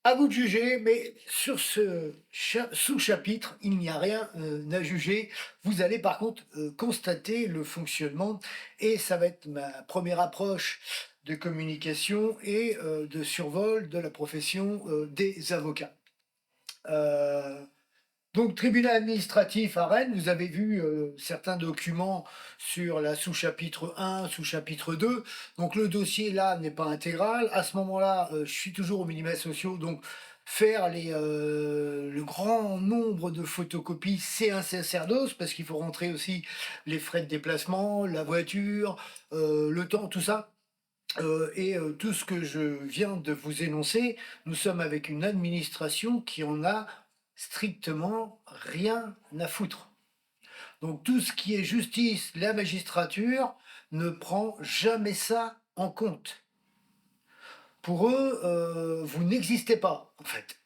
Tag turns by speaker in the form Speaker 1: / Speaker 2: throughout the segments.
Speaker 1: À vous de juger, mais sur ce sous-chapitre, il n'y a rien à juger. Vous allez par contre constater le fonctionnement et ça va être ma première approche de communication et de survol de la profession des avocats. Euh, donc, tribunal administratif à Rennes, vous avez vu certains documents sur la sous-chapitre 1, sous-chapitre 2. Donc, le dossier là n'est pas intégral. À ce moment-là, je suis toujours aux minima sociaux. Donc, faire le grand nombre de photocopies, c'est un sacerdoce parce qu'il faut rentrer aussi les frais de déplacement, la voiture, le temps, tout ça. Tout ce que je viens de vous énoncer, nous sommes avec une administration qui en a strictement rien à foutre. Donc tout ce qui est justice, la magistrature ne prend jamais ça en compte. Pour eux, vous n'existez pas, en fait,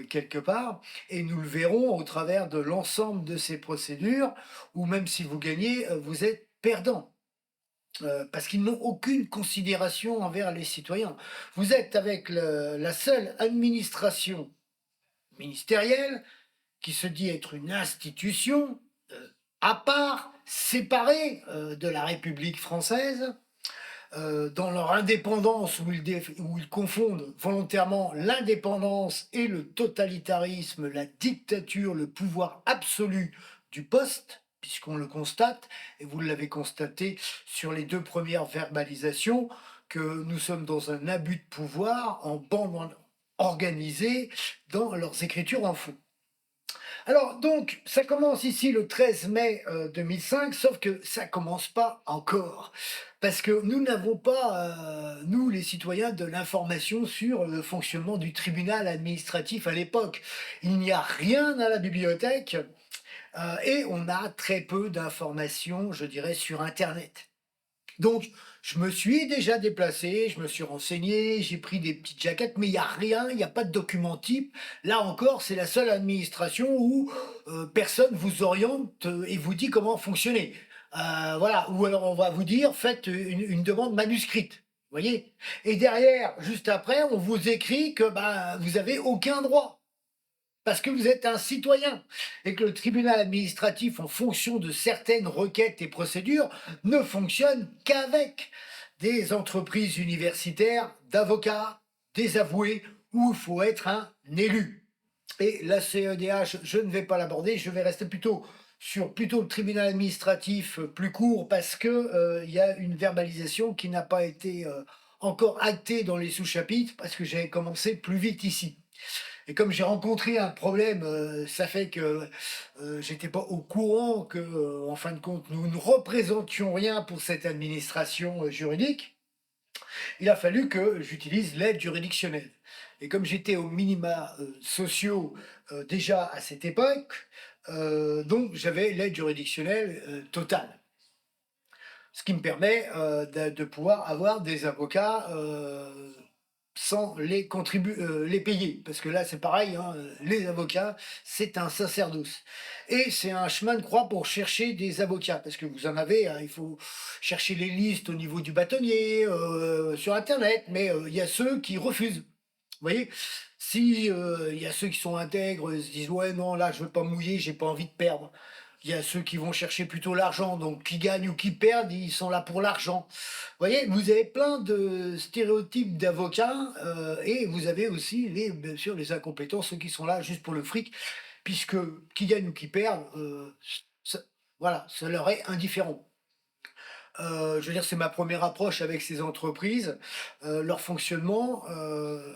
Speaker 1: quelque part, et nous le verrons au travers de l'ensemble de ces procédures, où même si vous gagnez, vous êtes perdant. Parce qu'ils n'ont aucune considération envers les citoyens. Vous êtes avec la seule administration ministérielle qui se dit être une institution à part, séparée de la République française, dans leur indépendance où ils confondent volontairement l'indépendance et le totalitarisme, la dictature, le pouvoir absolu du poste, puisqu'on le constate, et vous l'avez constaté sur les deux premières verbalisations, que nous sommes dans un abus de pouvoir en bande organisée dans leurs écritures en faux. Alors donc, ça commence ici le 13 mai 2005, sauf que ça commence pas encore. Parce que nous n'avons pas, nous les citoyens, de l'information sur le fonctionnement du tribunal administratif à l'époque. Il n'y a rien à la bibliothèque et on a très peu d'informations, je dirais, sur Internet. Donc, je me suis déjà déplacé, je me suis renseigné, j'ai pris des petites jaquettes, mais il n'y a rien, il n'y a pas de document type. Là encore, c'est la seule administration où personne vous oriente et vous dit comment fonctionner. Voilà, ou alors on va vous dire, faites une demande manuscrite. Vous voyez. Et derrière, juste après, on vous écrit que ben, vous n'avez aucun droit parce que vous êtes un citoyen et que le tribunal administratif, en fonction de certaines requêtes et procédures, ne fonctionne qu'avec des entreprises universitaires, d'avocats, désavoués, où il faut être un élu. Et la CEDH, je ne vais pas l'aborder, je vais rester plutôt sur le tribunal administratif plus court parce que il y a une verbalisation qui n'a pas été encore actée dans les sous-chapitres parce que j'ai commencé plus vite ici. Et comme j'ai rencontré un problème, ça fait que j'étais pas au courant que, en fin de compte, nous ne représentions rien pour cette administration juridique. Il a fallu que j'utilise l'aide juridictionnelle. Et comme j'étais aux minima sociaux déjà à cette époque, donc j'avais l'aide juridictionnelle totale. Ce qui me permet de pouvoir avoir des avocats sans les payer. Parce que là, c'est pareil, hein, les avocats, c'est un sacerdoce. Et c'est un chemin de croix pour chercher des avocats. Parce que vous en avez, hein, il faut chercher les listes au niveau du bâtonnier, sur Internet, mais il y a ceux qui refusent. Vous voyez, si il y a ceux qui sont intègres, se disent ouais non là je veux pas mouiller, j'ai pas envie de perdre. Il y a ceux qui vont chercher plutôt l'argent, donc qui gagnent ou qui perdent, ils sont là pour l'argent. Vous voyez, vous avez plein de stéréotypes d'avocats et vous avez aussi bien sûr les incompétents, ceux qui sont là juste pour le fric, puisque qui gagnent ou qui perdent, voilà, ça leur est indifférent. Je veux dire, c'est ma première approche avec ces entreprises, leur fonctionnement,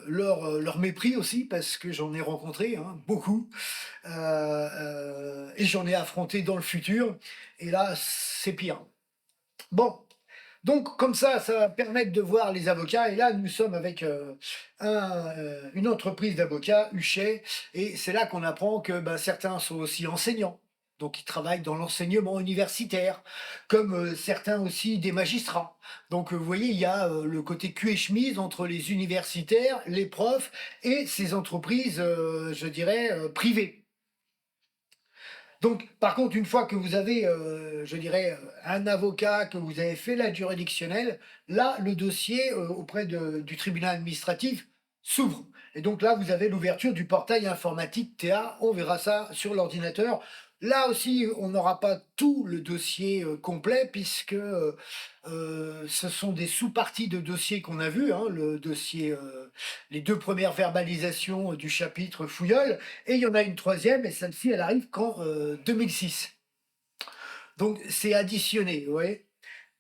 Speaker 1: leur mépris aussi parce que j'en ai rencontré, hein, beaucoup, et j'en ai affronté dans le futur et là, c'est pire. Bon, donc comme ça va permettre de voir les avocats et là, nous sommes avec, une entreprise d'avocats, Huchet et c'est là qu'on apprend que, ben, certains sont aussi enseignants. Donc, ils travaillent dans l'enseignement universitaire, comme certains aussi des magistrats. Donc, vous voyez, il y a le côté cul et chemise entre les universitaires, les profs et ces entreprises, je dirais, privées. Donc, par contre, une fois que vous avez, je dirais, un avocat, que vous avez fait l'aide juridictionnelle, là, le dossier auprès du tribunal administratif s'ouvre. Et donc là, vous avez l'ouverture du portail informatique TA. On verra ça sur l'ordinateur. Là aussi, on n'aura pas tout le dossier complet puisque ce sont des sous-parties de dossiers qu'on a vus, hein, le dossier, les deux premières verbalisations du chapitre Fouilleul, et il y en a une troisième, et celle-ci, elle arrive qu'en 2006. Donc c'est additionné, vous voyez.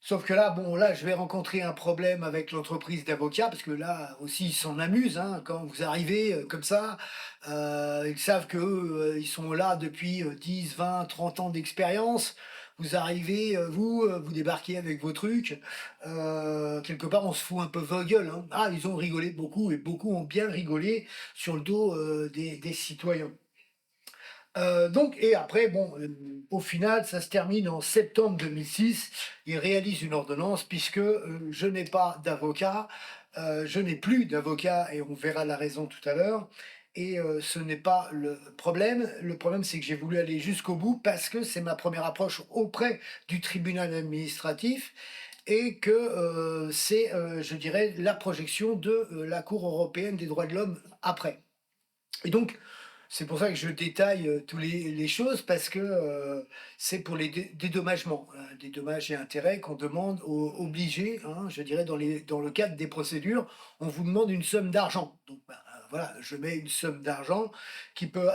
Speaker 1: Sauf que là, bon, là, je vais rencontrer un problème avec l'entreprise d'avocats, parce que là aussi, ils s'en amusent, hein, quand vous arrivez comme ça, ils savent que ils sont là depuis 10, 20, 30 ans d'expérience. Vous arrivez, vous débarquez avec vos trucs. Quelque part, on se fout un peu vos gueules, hein. Ah, ils ont rigolé beaucoup, et beaucoup ont bien rigolé sur le dos des citoyens. Donc, et après, bon, au final, ça se termine en septembre 2006. Il réalise une ordonnance puisque je n'ai pas d'avocat, je n'ai plus d'avocat et on verra la raison tout à l'heure. Et ce n'est pas le problème. Le problème, c'est que j'ai voulu aller jusqu'au bout parce que c'est ma première approche auprès du tribunal administratif et que c'est, je dirais, la projection de la Cour européenne des droits de l'homme après. Et donc, c'est pour ça que je détaille tous les choses parce que c'est pour les dédommagements, des dommages et intérêts qu'on demande aux obligés, hein, je dirais dans le cadre des procédures, on vous demande une somme d'argent. Donc bah, voilà, je mets une somme d'argent qui peut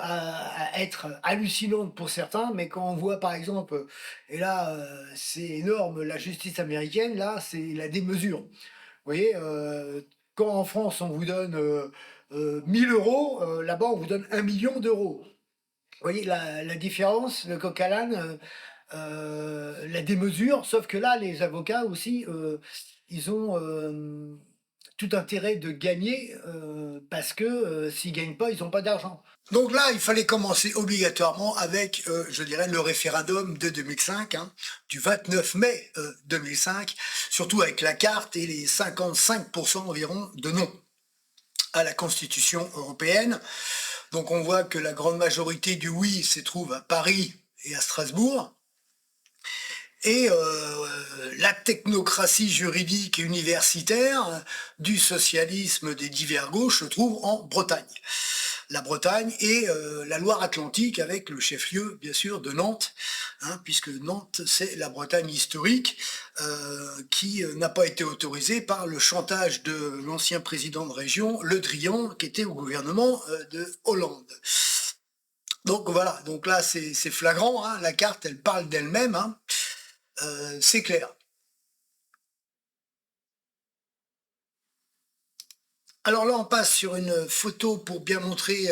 Speaker 1: être hallucinante pour certains, mais quand on voit par exemple, et là c'est énorme, la justice américaine, là c'est la démesure. Vous voyez, quand en France on vous donne 1000 euros, là-bas on vous donne 1 million d'euros. Vous voyez la différence, le coq à l'âne, la démesure, sauf que là les avocats aussi, ils ont tout intérêt de gagner parce que s'ils gagnent pas, ils n'ont pas d'argent. Donc là, il fallait commencer obligatoirement avec, je dirais, le référendum de 2005, hein, du 29 mai 2005, surtout avec la carte et les 55% environ de non à la Constitution européenne. Donc on voit que la grande majorité du oui se trouve à Paris et à Strasbourg. Et la technocratie juridique et universitaire du socialisme des divers gauches se trouve en Bretagne. La Bretagne et la Loire-Atlantique avec le chef-lieu, bien sûr, de Nantes, hein, puisque Nantes, c'est la Bretagne historique qui n'a pas été autorisée par le chantage de l'ancien président de région, Le Drian, qui était au gouvernement de Hollande. Donc voilà, donc là c'est flagrant, hein, la carte elle parle d'elle-même, hein, c'est clair. Alors là on passe sur une photo pour bien montrer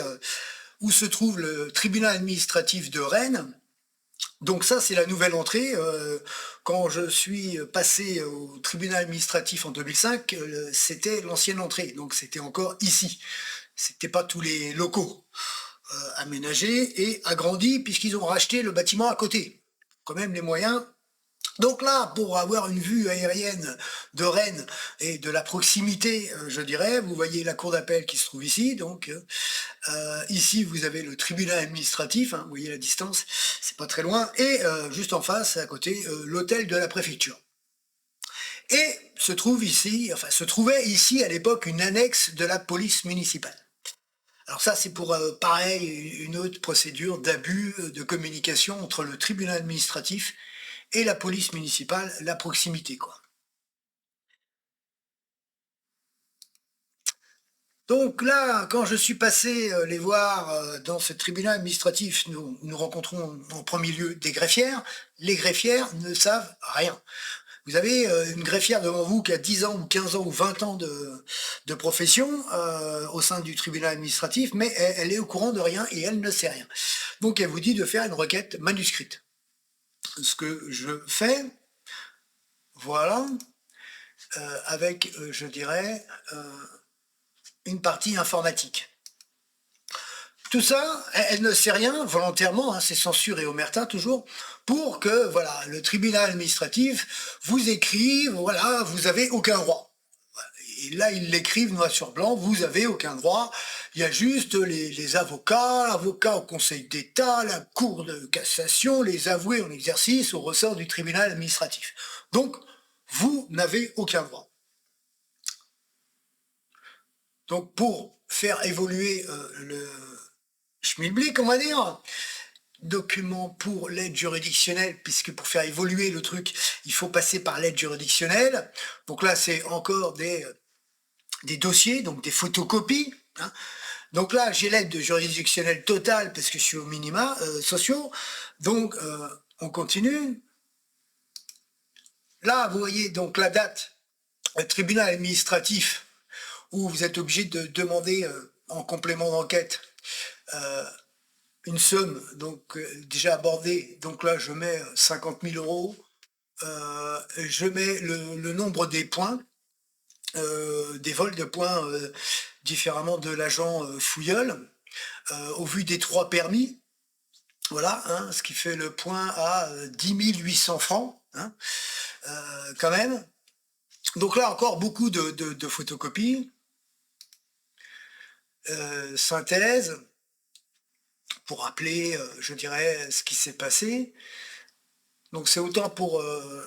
Speaker 1: où se trouve le tribunal administratif de Rennes. Donc ça, c'est la nouvelle entrée. Quand je suis passé au tribunal administratif en 2005, c'était l'ancienne entrée, donc c'était encore ici. C'était pas tous les locaux aménagés et agrandis puisqu'ils ont racheté le bâtiment à côté. Quand même les moyens. Donc là, pour avoir une vue aérienne de Rennes et de la proximité, je dirais, vous voyez la cour d'appel qui se trouve ici, donc ici vous avez le tribunal administratif, hein, vous voyez la distance, c'est pas très loin, et juste en face, à côté, l'hôtel de la préfecture. Et se trouve ici, enfin se trouvait ici à l'époque une annexe de la police municipale. Alors ça, c'est pour, pareil, une autre procédure d'abus de communication entre le tribunal administratif et la police municipale, la proximité, quoi. Donc là, quand je suis passé les voir dans ce tribunal administratif, nous rencontrons en premier lieu des greffières. Les greffières ne savent rien. Vous avez une greffière devant vous qui a 10 ans ou 15 ans ou 20 ans de profession au sein du tribunal administratif, mais elle est au courant de rien et elle ne sait rien. Donc elle vous dit de faire une requête manuscrite. Ce que je fais, voilà, avec, je dirais, une partie informatique. Tout ça, elle ne sait rien volontairement, hein, c'est censure et omerta toujours, pour que voilà, le tribunal administratif vous écrive, voilà, vous avez aucun droit. Et là, ils l'écrivent noir sur blanc, vous avez aucun droit, il y a juste les avocats, l'avocat au Conseil d'État, la Cour de cassation, les avoués en exercice au ressort du tribunal administratif. Donc, vous n'avez aucun droit. Donc pour faire évoluer le schmilblick, on va dire, document pour l'aide juridictionnelle, puisque pour faire évoluer le truc, il faut passer par l'aide juridictionnelle. Donc là, c'est encore des dossiers, donc des photocopies, hein. Donc là, j'ai l'aide juridictionnelle totale parce que je suis aux minima sociaux. Donc, on continue. Là, vous voyez donc la date, tribunal administratif, où vous êtes obligé de demander en complément d'enquête une somme donc déjà abordée. Donc là, je mets 50 000 euros. Je mets le nombre des points, des vols de points différemment de l'agent Fouilleul, au vu des 3 permis. Voilà, hein, ce qui fait le point à 10 800 francs, hein, quand même. Donc là, encore beaucoup de photocopies. Synthèse, pour rappeler, je dirais, ce qui s'est passé. Donc c'est autant pour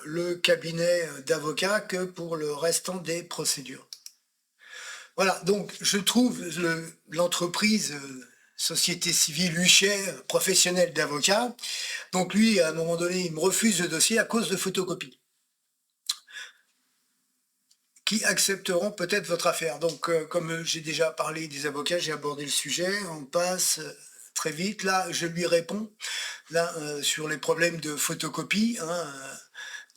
Speaker 1: le cabinet d'avocats que pour le restant des procédures. Voilà, donc je trouve l'entreprise société civile Huchet, professionnel d'avocat. Donc lui, à un moment donné, il me refuse le dossier à cause de photocopies qui accepteront peut-être votre affaire. Donc, comme j'ai déjà parlé des avocats, j'ai abordé le sujet, on passe très vite. Là, je lui réponds, là, sur les problèmes de photocopie, hein,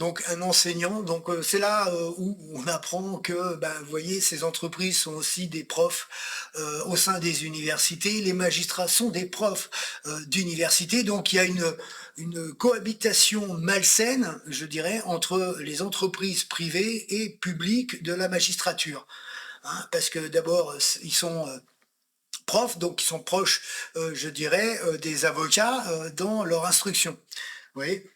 Speaker 1: donc un enseignant, donc c'est là où on apprend que, ben, vous voyez, ces entreprises sont aussi des profs au sein des universités, les magistrats sont des profs d'université, donc il y a une cohabitation malsaine, je dirais, entre les entreprises privées et publiques de la magistrature. Hein, parce que d'abord, ils sont profs, donc ils sont proches, je dirais, des avocats dans leur instruction. Vous voyez,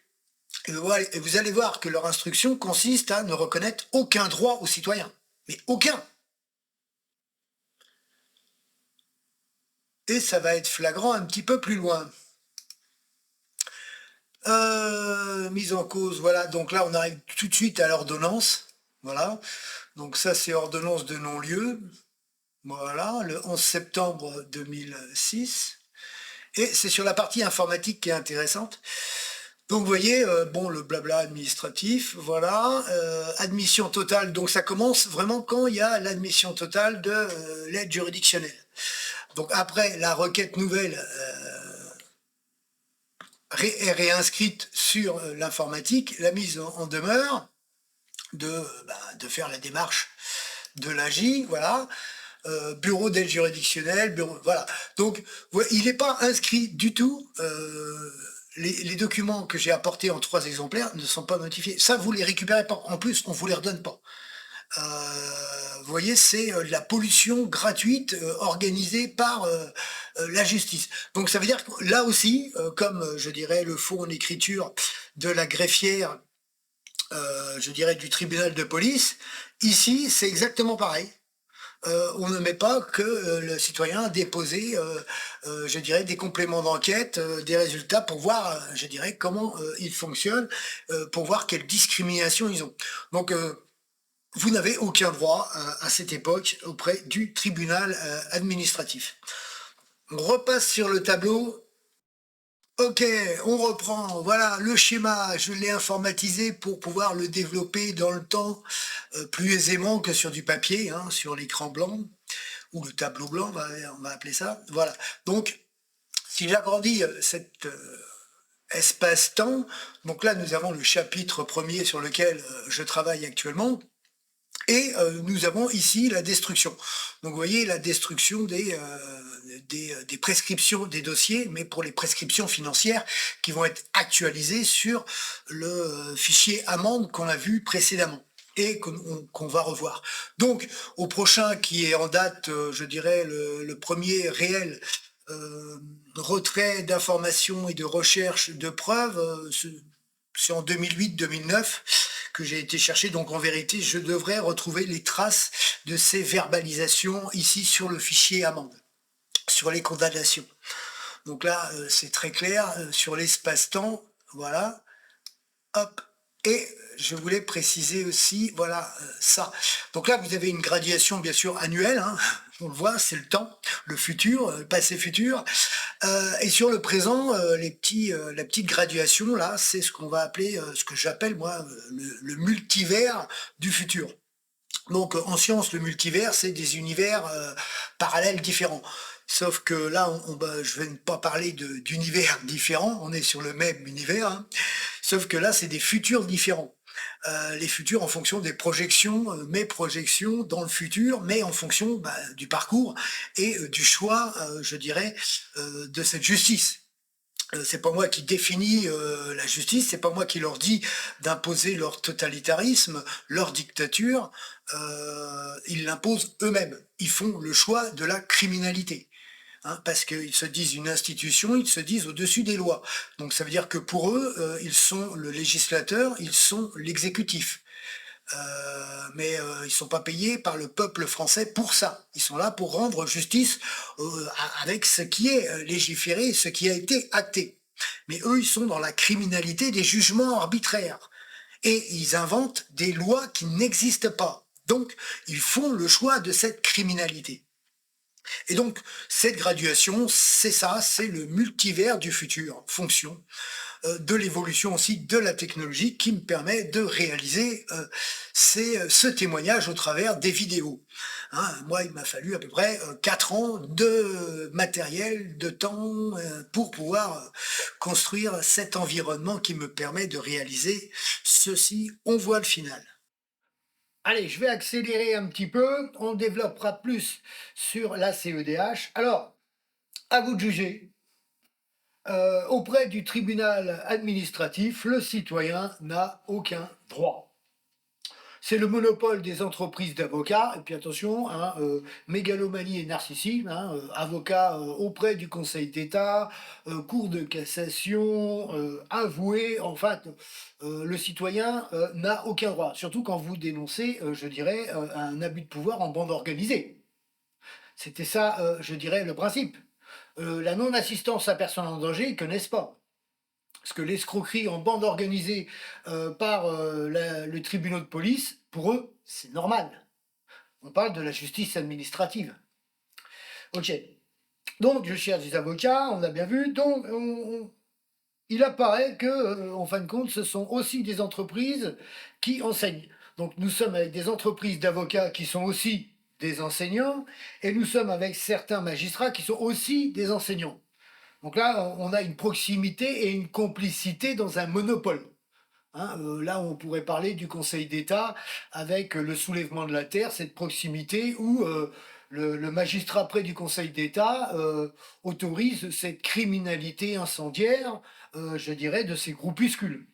Speaker 1: et vous allez voir que leur instruction consiste à ne reconnaître aucun droit aux citoyens. Mais aucun. Et ça va être flagrant un petit peu plus loin. Mise en cause, voilà. Donc là, on arrive tout de suite à l'ordonnance. Voilà. Donc ça, c'est ordonnance de non-lieu. Voilà, le 11 septembre 2006. Et c'est sur la partie informatique qui est intéressante. Donc vous voyez, bon, le blabla administratif, voilà, admission totale, donc ça commence vraiment quand il y a l'admission totale de l'aide juridictionnelle. Donc après, la requête nouvelle est réinscrite sur l'informatique, la mise en demeure de faire la démarche de l'AJ, voilà, bureau d'aide juridictionnelle, bureau, voilà. Donc il n'est pas inscrit du tout. Les documents que j'ai apportés en 3 exemplaires ne sont pas notifiés. Ça, vous les récupérez pas. En plus, on vous les redonne pas. Vous voyez, c'est de la pollution gratuite organisée par la justice. Donc ça veut dire que là aussi, comme je dirais le faux en écriture de la greffière, je dirais du tribunal de police, ici c'est exactement pareil. On ne met pas que le citoyen a déposé, je dirais, des compléments d'enquête, des résultats pour voir, je dirais, comment ils fonctionnent, pour voir quelle discrimination ils ont. Donc, vous n'avez aucun droit à cette époque auprès du tribunal administratif. On repasse sur le tableau. Ok, on reprend. Voilà, le schéma, je l'ai informatisé pour pouvoir le développer dans le temps plus aisément que sur du papier, hein, sur l'écran blanc, ou le tableau blanc, on va appeler ça. Voilà. Donc, si j'agrandis cet espace-temps, donc là, nous avons le chapitre premier sur lequel je travaille actuellement. Et nous avons ici la destruction. Donc vous voyez la destruction des prescriptions des dossiers, mais pour les prescriptions financières qui vont être actualisées sur le fichier amende qu'on a vu précédemment et qu'on va revoir. Donc au prochain qui est en date, je dirais, le premier réel retrait d'informations et de recherche de preuves, c'est en 2008-2009 que j'ai été chercher, donc en vérité, je devrais retrouver les traces de ces verbalisations ici sur le fichier amende, sur les condamnations. Donc là, c'est très clair, sur l'espace-temps, voilà, hop, et je voulais préciser aussi, voilà, ça. Donc là, vous avez une graduation, bien sûr, annuelle, hein, on le voit, c'est le temps, le futur, le passé futur. Et sur le présent, la petite graduation là, c'est ce qu'on va appeler, ce que j'appelle moi, le multivers du futur. Donc, en science, le multivers, c'est des univers parallèles différents. Sauf que là, je vais ne pas parler d'univers différents, on est sur le même univers, hein. Sauf que là, c'est des futurs différents. Les futurs en fonction des projections, mes projections dans le futur, mais en fonction du parcours et du choix, je dirais, de cette justice. C'est pas moi qui définis la justice, c'est pas moi qui leur dis d'imposer leur totalitarisme, leur dictature, ils l'imposent eux-mêmes. Ils font le choix de la criminalité, hein, parce qu'ils se disent une institution, ils se disent au-dessus des lois. Donc ça veut dire que pour eux, ils sont le législateur, ils sont l'exécutif. Mais ils sont pas payés par le peuple français pour ça. Ils sont là pour rendre justice avec ce qui est légiféré, ce qui a été acté. Mais eux, ils sont dans la criminalité des jugements arbitraires. Et ils inventent des lois qui n'existent pas. Donc, ils font le choix de cette criminalité. Et donc, cette graduation, c'est ça, c'est le multivers du futur, fonction de l'évolution aussi de la technologie qui me permet de réaliser ce témoignage au travers des vidéos. Hein, moi, il m'a fallu à peu près 4 ans de matériel, de temps pour pouvoir construire cet environnement qui me permet de réaliser ceci. On voit le final. Allez, je vais accélérer un petit peu. On développera plus sur la CEDH. Alors, à vous de juger. Auprès du tribunal administratif, le citoyen n'a aucun droit. C'est le monopole des entreprises d'avocats, et puis attention, hein, mégalomanie et narcissisme, hein, avocat auprès du Conseil d'État, Cour de cassation, avoué, en fait, le citoyen n'a aucun droit, surtout quand vous dénoncez, je dirais, un abus de pouvoir en bande organisée. C'était ça, je dirais, le principe. La non-assistance à personne en danger, ils ne connaissent pas. Parce que l'escroquerie en bande organisée par le tribunal de police, pour eux, c'est normal. On parle de la justice administrative. Ok. Donc, je cherche des avocats, on a bien vu. Donc, il apparaît que, en fin de compte, ce sont aussi des entreprises qui enseignent. Donc, nous sommes avec des entreprises d'avocats qui sont aussi des enseignants, et nous sommes avec certains magistrats qui sont aussi des enseignants. Donc là, on a une proximité et une complicité dans un monopole. Hein, là, on pourrait parler du Conseil d'État avec le soulèvement de la terre, cette proximité où le magistrat près du Conseil d'État autorise cette criminalité incendiaire, je dirais, de ces groupuscules.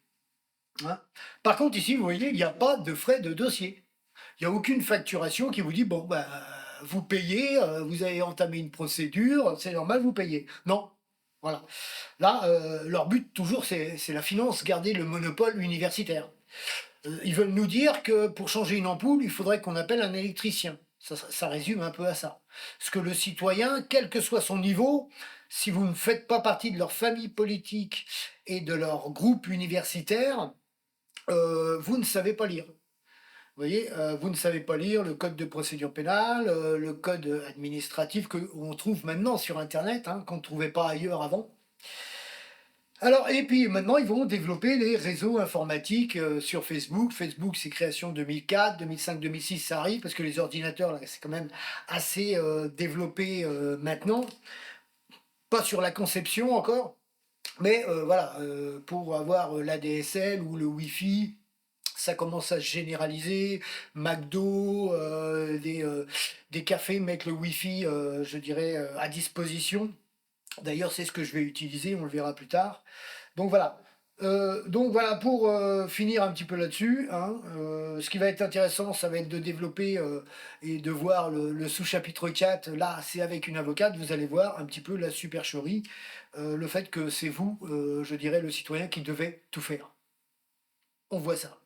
Speaker 1: Hein. Par contre, ici, vous voyez, il n'y a pas de frais de dossier. Il n'y a aucune facturation qui vous dit, bon, ben, vous payez, vous avez entamé une procédure, c'est normal, vous payez. Non. Voilà. Là, leur but, toujours, c'est la finance, garder le monopole universitaire. Ils veulent nous dire que pour changer une ampoule, il faudrait qu'on appelle un électricien. Ça résume un peu à ça. Parce que le citoyen, quel que soit son niveau, si vous ne faites pas partie de leur famille politique et de leur groupe universitaire, vous ne savez pas lire. Vous voyez, vous ne savez pas lire le code de procédure pénale, le code administratif qu'on trouve maintenant sur Internet, hein, qu'on ne trouvait pas ailleurs avant. Alors, et puis maintenant, ils vont développer les réseaux informatiques sur Facebook. Facebook, c'est création 2004, 2005, 2006, ça arrive, parce que les ordinateurs, là, c'est quand même assez développé maintenant. Pas sur la conception encore, mais voilà, pour avoir l'ADSL ou le Wi-Fi, ça commence à se généraliser. McDo, des cafés mettent le Wi-Fi, je dirais, à disposition. D'ailleurs, c'est ce que je vais utiliser, on le verra plus tard. Donc voilà. Donc voilà, pour finir un petit peu là-dessus, hein, ce qui va être intéressant, ça va être de développer et de voir le sous-chapitre 4. Là, c'est avec une avocate, vous allez voir un petit peu la supercherie, le fait que c'est vous, je dirais, le citoyen qui devait tout faire. On voit ça.